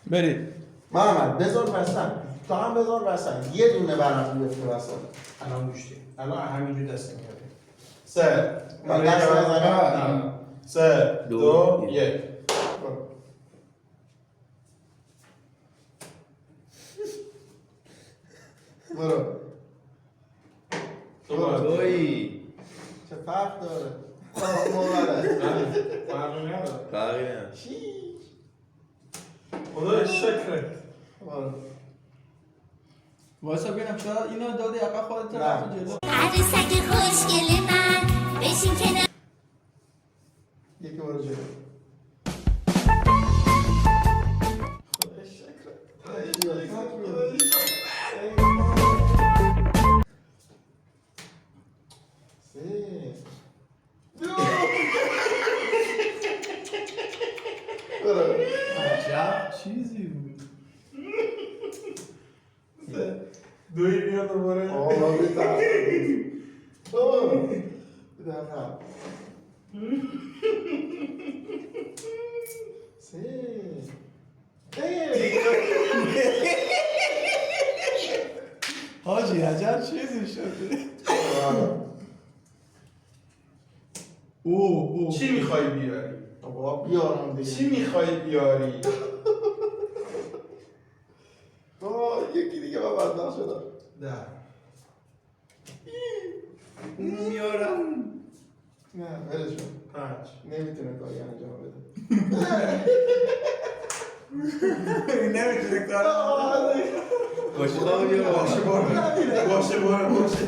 برید. محمد بذار وسط، تو هم بذار وسط، یه دونه برام بیفته وسط. الان گوشتی الان همینجور دست میاره 3 من دست بزنم. 3 2 1 برو. توی چه فرق داره؟ مبارک. فرقی نداره فرقی نداره. خدا شکرت برو. واسه ببینم چرا اینو دادی عقب خودت نه. رفت جلو. عروسک خوشگل من بشین کنار یکی برو جلو. خدا شکرت. عجب چیزی بود. دوی بیاد دوباره آقا بیتر حاجی عجب چیزی شده. اوه چی میخوای بیاری؟ بابا بیارم دیگه. چی میخوای بیاری؟ یکی دیگه من بدبخت شدم. ده میارم. نه ولش کن. 5 نمیتونه کاری انجام بده. نمیتونه کار. باشه باشه برو باشه